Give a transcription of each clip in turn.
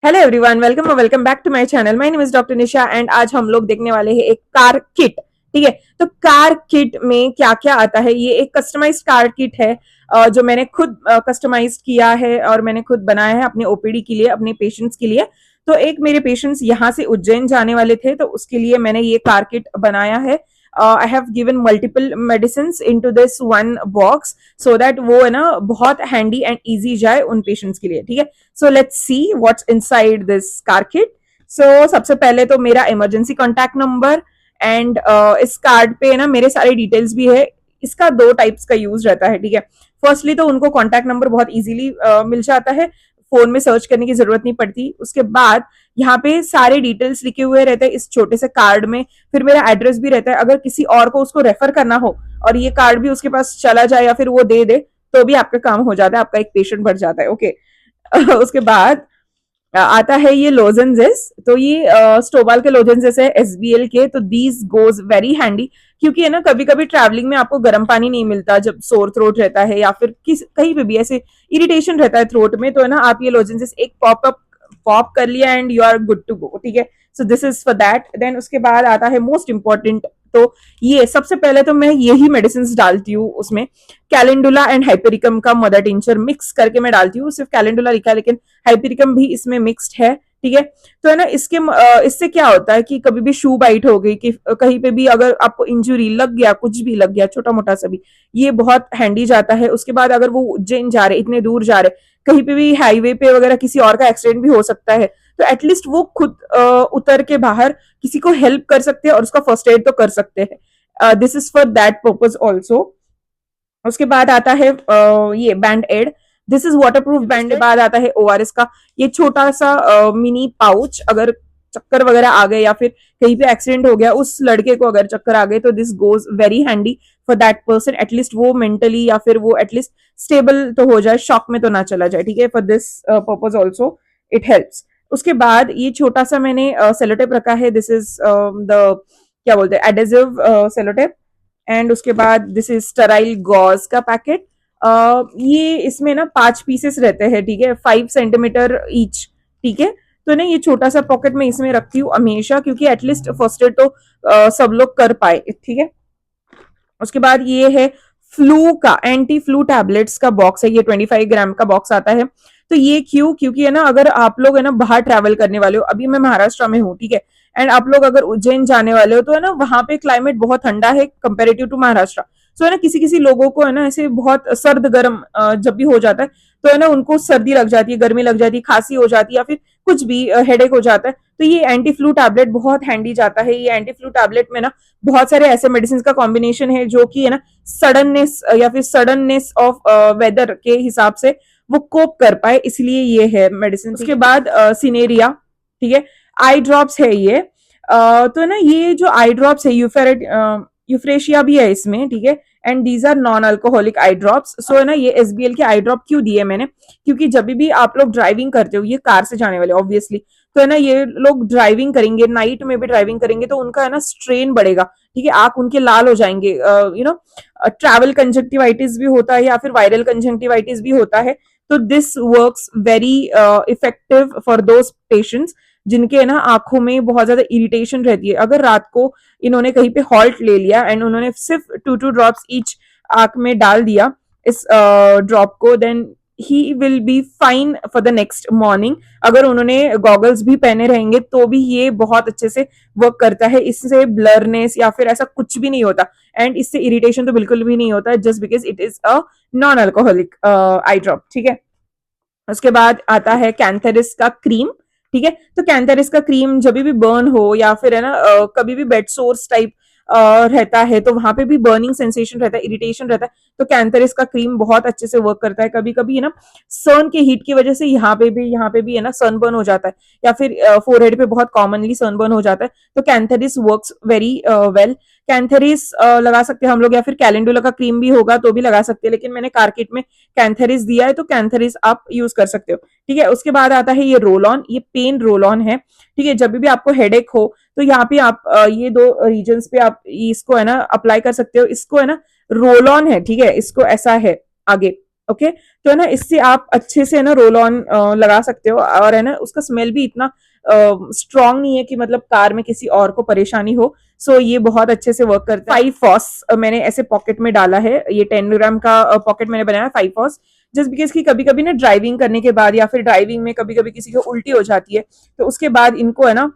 Hello everyone, welcome back to my channel. My name is doctor Nisha and आज हम लोग देखने वाले हैं एक कार किट। ठीक है, तो कार किट में क्या क्या आता है, ये एक कस्टमाइज्ड कार किट है जो मैंने खुद कस्टमाइज किया है और मैंने खुद बनाया है अपने ओपीडी के लिए, अपने पेशेंट्स के लिए। तो एक मेरे पेशेंट्स यहाँ से उज्जैन जाने वाले थे, तो उसके लिए मैंने ये कार किट बनाया है। I have given multiple medicine into this one box so that वो है ना बहुत हैंडी एंड ईजी जाए उन पेशेंट्स के लिए। ठीक है, so let's see what's inside this car kit. So सबसे पहले तो मेरा इमरजेंसी कॉन्टैक्ट नंबर एंड इस कार्ड पे ना मेरे सारे डिटेल्स भी है। इसका दो टाइप्स का यूज रहता है। ठीक है, फर्स्टली तो उनको कॉन्टैक्ट नंबर बहुत इजीली मिल जाता है, फोन में सर्च करने की जरूरत नहीं पड़ती। उसके बाद यहाँ पे सारे डिटेल्स लिखे हुए रहते हैं इस छोटे से कार्ड में। फिर मेरा एड्रेस भी रहता है, अगर किसी और को उसको रेफर करना हो और ये कार्ड भी उसके पास चला जाए या फिर वो दे दे तो भी आपका काम हो जाता है, आपका एक पेशेंट बढ़ जाता है। ओके उसके बाद आता है ये लोजेंजेस। तो ये स्टोबाल के लोजेंजेस है एसबीएल के। तो दीज गोज वेरी हैंडी, क्योंकि है ना कभी कभी ट्रैवलिंग में आपको गर्म पानी नहीं मिलता जब सोर थ्रोट रहता है या फिर कहीं पे भी ऐसे इरिटेशन रहता है थ्रोट में, तो है ना आप ये लोजेंजेस एक पॉप कर लिया and you are good to go. ठीक है, so this is for that. Then उसके बाद आता है मोस्ट इंपॉर्टेंट। तो ये सबसे पहले तो मैं यही मेडिसिन डालती हूँ उसमें, कैलेंडुला एंड हाइपेरिकम का मदर टिंचर मिक्स करके मैं डालती हूँ। सिर्फ कैलेंडुला लिखा है लेकिन हाइपेरिकम भी इसमें मिक्स्ड है। ठीक है, तो है ना इससे क्या होता है कि कभी भी शू बाइट हो गई कि कहीं पे भी अगर आपको इंजुरी लग गया, कुछ भी लग गया छोटा मोटा सा भी, ये बहुत हैंडी जाता है। उसके बाद अगर वो उज्जैन जा रहे, इतने दूर जा रहे, कहीं पे भी हाईवे पे वगैरह किसी और का एक्सीडेंट भी हो सकता है, तो एटलीस्ट वो खुद उतर के बाहर किसी को हेल्प कर सकते हैं और उसका फर्स्ट एड तो कर सकते हैं। This is for that purpose also. उसके बाद आता है ये band aid. This is waterproof band. के बाद आता है ओआरएस का ये छोटा सा मिनी पाउच। अगर चक्कर वगैरह आ गए या फिर कहीं पे एक्सीडेंट हो गया, उस लड़के को अगर चक्कर आ गए, तो this goes very handy for that person. At least वो मेंटली या फिर वो एटलीस्ट स्टेबल तो हो जाए, शॉक में तो ना चला जाए। ठीक है, for this purpose also it helps. उसके बाद ये छोटा सा मैंने सेलोटेप रखा है। दिस इज द क्या बोलते हैं, एडेसिव सेलोटेप। एंड उसके बाद दिस इज स्टराइल गॉज का पैकेट। ये इसमें ना 5 पीसेस रहते हैं। ठीक है, 5 सेंटीमीटर ईच। ठीक है, तो ना ये छोटा सा पॉकेट में इसमें रखती हूँ हमेशा, क्योंकि एटलीस्ट फर्स्ट एड तो सब लोग कर पाए। ठीक है, उसके बाद ये है फ्लू का एंटी फ्लू टैबलेट्स का बॉक्स है। ये 25 ग्राम का बॉक्स आता है। तो ये क्यों, क्योंकि है ना अगर आप लोग है ना बाहर ट्रैवल करने वाले हो, अभी मैं महाराष्ट्र में हूँ। ठीक है, एंड आप लोग अगर उज्जैन जाने वाले हो, तो है ना वहां पे क्लाइमेट बहुत ठंडा है कंपेरेटिव टू महाराष्ट्र। सो है ना किसी किसी लोगों को है ना ऐसे बहुत सर्द गर्म जब भी हो जाता है, तो है ना उनको सर्दी लग जाती है, गर्मी लग जाती है, खांसी हो जाती है या फिर कुछ भी हेडेक हो जाता है, तो ये एंटी फ्लू टैबलेट बहुत हैंडी जाता है। ये एंटी फ्लू टैबलेट में ना बहुत सारे ऐसे मेडिसिन का कॉम्बिनेशन है जो कि है ना सडननेस या फिर सडननेस ऑफ वेदर के हिसाब से वो कोप कर पाए, इसलिए ये है मेडिसिन। उसके बाद सिनेरिया। ठीक है, आई ड्रॉप्स है ये। तो ना ये जो आई ड्रॉप्स है यूफ्रेशिया भी है इसमें। ठीक है, and these are non alcoholic eye drops. So है ना ये एसबीएल के आई ड्रॉप क्यों दिए मैंने, क्योंकि जब भी आप लोग ड्राइविंग करते हो, ये कार से जाने वाले ऑब्वियसली, तो है ना ये लोग ड्राइविंग करेंगे, नाइट में भी ड्राइविंग करेंगे, तो उनका है ना स्ट्रेन बढ़ेगा। ठीक है, आंख उनके लाल हो जाएंगे। ट्रैवल कंजक्टिवाइटिस भी होता है या फिर वायरल कंजक्टिवाइटिस भी होता है। तो this works very effective for those patients जिनके है ना आंखों में बहुत ज्यादा इरिटेशन रहती है। अगर रात को इन्होंने कहीं पे हॉल्ट ले लिया एंड उन्होंने सिर्फ 2 ड्रॉप्स ईच आंख में डाल दिया इस ड्रॉप को, then he will be fine for the next morning. अगर उन्होंने गॉगल्स भी पहने रहेंगे तो भी ये बहुत अच्छे से वर्क करता है। इससे ब्लरनेस या फिर ऐसा कुछ भी नहीं होता एंड इससे इरिटेशन तो बिल्कुल भी नहीं होता, just because it is a non alcoholic I drop. ठीक है, उसके बाद आता है कैंथेरिस का क्रीम। ठीक है, तो कैंथेरिस का क्रीम जब भी बर्न हो या फिर है ना कभी भी बेड सोर्स टाइप रहता है, तो वहां पे भी बर्निंग सेंसेशन रहता है, इरिटेशन रहता है, तो कैंथेरिस का क्रीम बहुत अच्छे से वर्क करता है। कभी कभी है ना सन के हीट की वजह से यहाँ पे भी है ना सन बर्न हो जाता है या फिर फोरहेड पे बहुत कॉमनली सन बर्न हो जाता है, तो cantharis works very well. Cantharis लगा सकते हैं हम लोग, या फिर कैलेंडुला का क्रीम भी होगा तो भी लगा सकते हैं, लेकिन मैंने कारकिट में कैंथेरिस दिया है तो कैंथेरिस आप यूज कर सकते हो। ठीक है, उसके बाद आता है ये रोल ऑन। ये पेन रोल ऑन है। ठीक है, जब भी आपको हेडेक हो तो यहाँ पे आप ये 2 रीजन्स पे आप इसको है ना अप्लाई कर सकते हो। इसको है ना रोल ऑन है। ठीक है, इसको ऐसा है आगे, ओके, तो है ना इससे आप अच्छे से है ना रोल ऑन लगा सकते हो, और है ना उसका स्मेल भी इतना स्ट्रांग नहीं है कि मतलब कार में किसी और को परेशानी हो। सो ये बहुत अच्छे से वर्क करता है। 5 फॉस मैंने ऐसे पॉकेट में डाला है, ये 10 ग्राम का पॉकेट मैंने बनाया 5 फॉस, जस्ट बिकॉज की कभी कभी ना ड्राइविंग करने के बाद या फिर ड्राइविंग में कभी कभी किसी को उल्टी हो जाती है, तो उसके बाद इनको है ना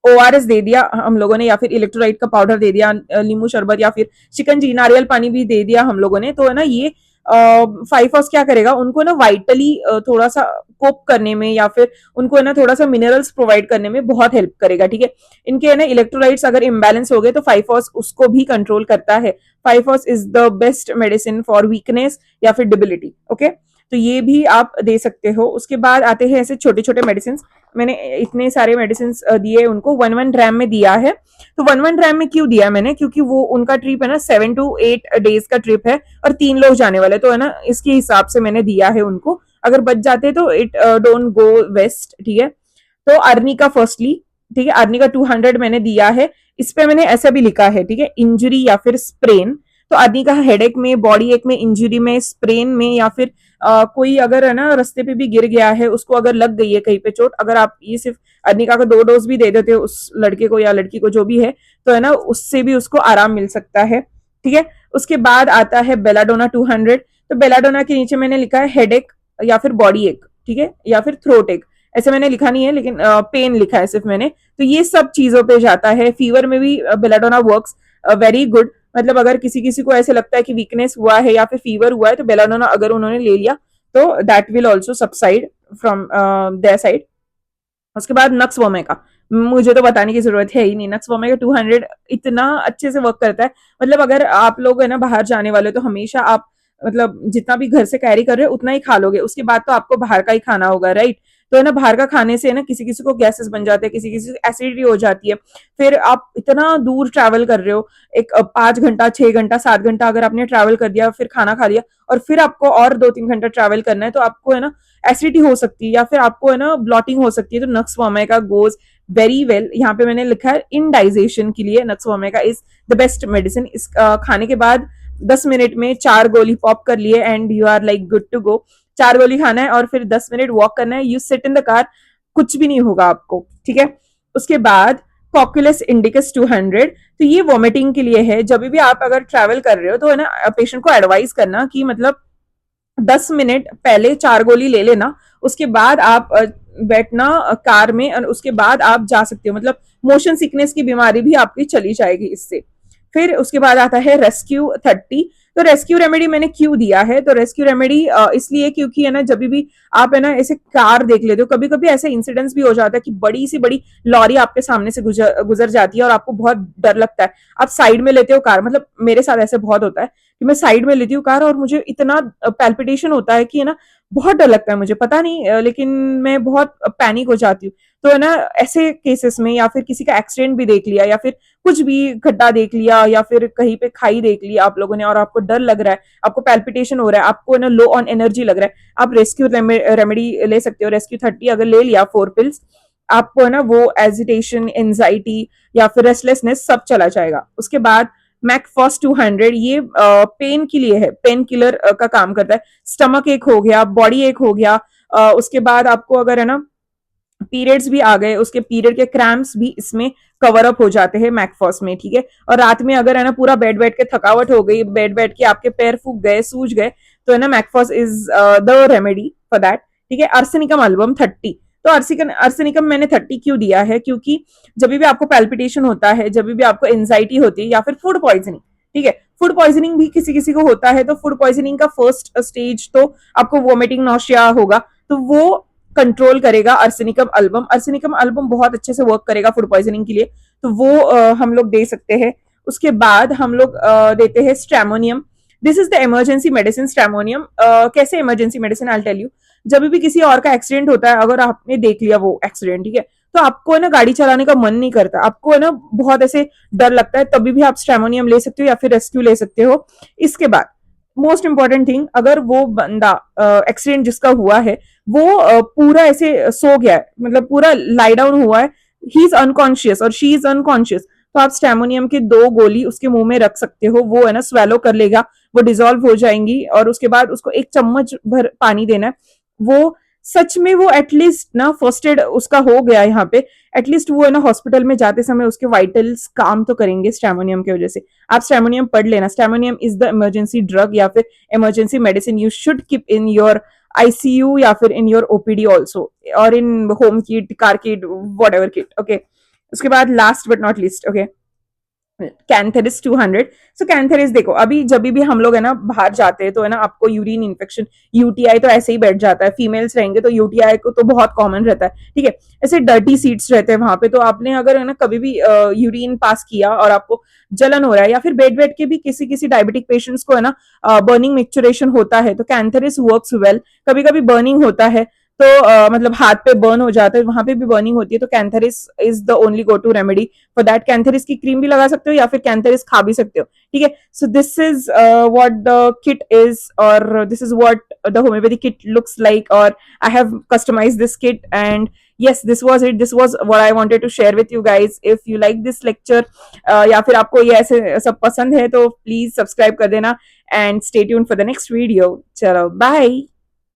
ओआरएस दे दिया हम लोगों ने, या फिर इलेक्ट्रोलाइट का पाउडर दे दिया, नींबू शरबत या फिर शिकंजी नारियल पानी भी दे दिया हम लोगों ने, तो है ना ये 5 हाउस क्या करेगा, उनको ना वाइटली थोड़ा सा कोप करने में या फिर उनको है ना थोड़ा सा मिनरल्स प्रोवाइड करने में बहुत हेल्प करेगा। ठीक है, इनके है ना इलेक्ट्रोलाइट्स अगर इम्बैलेंस हो गए तो 5 हाउस उसको भी कंट्रोल करता है। 5 house is the best medicine for weakness या फिर डिबिलिटी। ओके, तो ये भी आप दे सकते हो। उसके बाद आते हैं ऐसे छोटे छोटे मेडिसिन, मैंने इतने सारे मेडिसिन दिए उनको, 1 1 ग्राम में दिया है। तो 1 1 ग्राम में क्यों दिया मैंने, क्योंकि वो उनका ट्रिप है ना 7 to 8 डेज का ट्रिप है और 3 लोग जाने वाले, तो है ना इसके हिसाब से मैंने दिया है उनको। अगर बच जाते तो इट डोंट गो वेस्ट। ठीक है, तो अर्नी का फर्स्टली, ठीक है, अर्नी का 200 मैंने दिया है। इस पे मैंने ऐसा भी लिखा है, ठीक है, इंजरी या फिर स्प्रेन। तो अर्नी का हेडेक में, बॉडी एक में, इंजरी में, स्प्रेन में, या फिर कोई अगर है ना रास्ते पे भी गिर गया है, उसको अगर लग गई है कहीं पे चोट, अगर आप ये सिर्फ अर्निका का 2 डोज भी दे देते हो उस लड़के को या लड़की को जो भी है, तो है ना उससे भी उसको आराम मिल सकता है। ठीक है, उसके बाद आता है बेलाडोना 200। तो बेलाडोना के नीचे मैंने लिखा है हेडेक या फिर बॉडी एक, ठीक है, या फिर थ्रोट एक, ऐसे मैंने लिखा नहीं है लेकिन पेन लिखा है सिर्फ मैंने। तो ये सब चीजों पे जाता है। फीवर में भी बेलाडोना वर्क्स वेरी गुड, मतलब अगर किसी किसी को ऐसे लगता है कि वीकनेस हुआ है या फिर फीवर हुआ है, तो बेलाडोना अगर उन्होंने ले लिया तो that will also subside from their side. उसके बाद नक्स वोमेका, मुझे तो बताने की जरूरत है ही नहीं, नक्स वोमेका 200 इतना अच्छे से वर्क करता है। मतलब अगर आप लोग है ना बाहर जाने वाले तो हमेशा आप मतलब जितना भी घर से कैरी कर रहे हो उतना ही खा लोगे, उसके बाद तो आपको बाहर का ही खाना होगा, राइट। तो है ना बाहर का खाने से है ना किसी किसी को गैसेस बन जाते हैं, किसी किसी को एसिडिटी हो जाती है। फिर आप इतना दूर ट्रैवल कर रहे हो, एक 5 घंटा 6 घंटा 7 घंटा अगर आपने ट्रैवल कर दिया, फिर खाना खा लिया और फिर आपको और 2 3 घंटा ट्रैवल करना है, तो आपको है ना एसिडिटी हो सकती है या फिर आपको है ना ब्लॉटिंग हो सकती है। तो नक्स वोमेका गोज वेरी वेल। यहाँ पे मैंने लिखा है इंडाइजेशन के लिए नक्स वोमेका इज द बेस्ट मेडिसिन। इस खाने के बाद 10 मिनट में 4 गोली पॉप कर लिए and you are like good to go. 4 गोली खाना है और फिर 10 मिनट वॉक करना है, you sit in the car, कुछ भी नहीं होगा आपको। ठीक है, उसके बाद कॉक्युलस इंडिकस 200। तो ये वॉमिटिंग के लिए है। जब भी आप अगर ट्रैवल कर रहे हो तो है ना पेशेंट को एडवाइस करना कि मतलब 10 मिनट पहले 4 गोली ले लेना, उसके बाद आप बैठना कार में और उसके बाद आप जा सकते हो, मतलब मोशन सिकनेस की बीमारी भी आपकी चली जाएगी इससे। फिर उसके बाद आता है रेस्क्यू 30। तो रेस्क्यू रेमेडी मैंने क्यों दिया है, तो रेस्क्यू रेमेडी इसलिए क्योंकि है ना जब भी आप है ना ऐसे कार देख लेते हो, कभी कभी ऐसे इंसिडेंट्स भी हो जाता है कि बड़ी सी बड़ी लॉरी आपके सामने से गुजर गुजर जाती है और आपको बहुत डर लगता है, आप साइड में लेते हो कार, मतलब मेरे साथ ऐसे बहुत होता है कि मैं साइड में लेती हूँ कार और मुझे इतना पैल्पिटेशन होता है कि है ना बहुत डर लगता है मुझे, पता नहीं लेकिन मैं बहुत पैनिक हो जाती हूँ। तो है ना ऐसे केसेस में, या फिर किसी का एक्सीडेंट भी देख लिया या फिर कुछ भी गड्ढा देख लिया या फिर कहीं पे खाई देख लिया आप लोगों ने और आपको डर लग रहा है, आपको पैल्पिटेशन हो रहा है, आपको ना लो ऑन एनर्जी लग रहा है, आप रेस्क्यू रेमेडी ले सकते हो। रेस्क्यू 30 अगर ले लिया 4 पिल्स, आपको है ना वो एजिटेशन, एंजाइटी या फिर रेस्टलेसनेस सब चला जाएगा। उसके बाद मैकफॉस 200, ये पेन के लिए है, पेन किलर का काम करता है। स्टमक एक हो गया, बॉडी एक हो गया, उसके बाद आपको अगर है ना पीरियड्स भी आ गए, उसके पीरियड के क्रैम्प्स भी इसमें कवर अप हो जाते हैं मैकफॉस में। ठीक है, और रात में अगर है ना पूरा बेड बैठ के थकावट हो गई, बेड बैठ के आपके पैर फूक गए, सूज गए, तो है ना mag phos is the remedy for that. ठीक है, अर्सेनिकम एल्बम 30। तो अर्सेनिकम मैंने 30 क्यों दिया है, क्योंकि जब भी आपको पैल्पिटेशन होता है, जब भी आपको एंजाइटी होती है या फिर फूड पॉइजनिंग, ठीक है, फूड पॉइजनिंग भी किसी किसी को होता है, तो फूड पॉइजनिंग का फर्स्ट स्टेज तो आपको वोमिटिंग नौशिया होगा, तो वो कंट्रोल करेगा अर्सेनिकम एल्बम। अर्सेनिकम एल्बम बहुत अच्छे से वर्क करेगा फूड पॉइजनिंग के लिए, तो वो हम लोग दे सकते हैं। उसके बाद हम लोग देते हैं stramonium. This is the emergency medicine stramonium. कैसे emergency medicine, I tell you. जब भी किसी और का एक्सीडेंट होता है, अगर आपने देख लिया वो एक्सीडेंट, ठीक है, तो आपको है ना गाड़ी चलाने का मन नहीं करता, आपको है ना बहुत ऐसे डर लगता है, तभी भी आप स्ट्रेमोनियम ले सकते हो या फिर रेस्क्यू ले सकते हो। इसके बाद मोस्ट इंपॉर्टेंट थिंग, अगर वो बंदा एक्सीडेंट जिसका हुआ है वो पूरा ऐसे सो गया है, मतलब पूरा लाई डाउन हुआ है, ही इज अनकॉन्शियस और शी इज अनकॉन्शियस, तो आप स्टेमोनियम के 2 गोली उसके मुंह में रख सकते हो, वो है ना स्वेलो कर लेगा, वो डिजोल्व हो जाएंगी और उसके बाद उसको 1 चम्मच भर पानी देना है। वो सच में वो एटलीस्ट ना फर्स्ट एड उसका हो गया यहाँ पे, एटलीस्ट वो है ना हॉस्पिटल में जाते समय उसके वाइटल्स काम तो करेंगे स्ट्रेमोनियम की वजह से। आप स्ट्रेमोनियम पढ़ लेना, stramonium is the emergency drug या फिर emergency medicine you should keep in your ICU या फिर इन योर ओपीडी ऑल्सो, और in home kit, car kit, whatever kit. Okay, उसके बाद last but not least, okay, cantharis 200। सो cantharis देखो, अभी जब भी हम लोग है ना बाहर जाते हैं तो है ना आपको यूरिन इन्फेक्शन, यूटीआई तो ऐसे ही बैठ जाता है, फीमेल्स रहेंगे तो यूटीआई को तो बहुत कॉमन रहता है, ठीक है। ऐसे डर्टी सीट्स रहते हैं वहां पे, तो आपने अगर है ना कभी भी यूरिन पास किया और आपको जलन हो रहा है, या फिर बैठ के भी किसी किसी डायबिटिक पेशेंट्स को है ना बर्निंग मिक्चुरेशन होता है, तो कैंथेरिस वर्क्स वेल। कभी कभी बर्निंग होता है तो मतलब हाथ पे बर्न हो जाता है, वहां पे भी बर्निंग होती है, तो cantharis is the only go to remedy for that. Cantharis की क्रीम भी लगा सकते हो या फिर कैंथेरिस खा भी सकते हो, ठीक है। So this is what the kit is, और this is what the homeopathy kit looks like, और I have customized this kit and yes, this was it, this was what I wanted to share with you guys. If you like this lecture या फिर आपको ये ऐसे सब पसंद है तो प्लीज सब्सक्राइब कर देना and stay tuned for the next video. चलो, bye.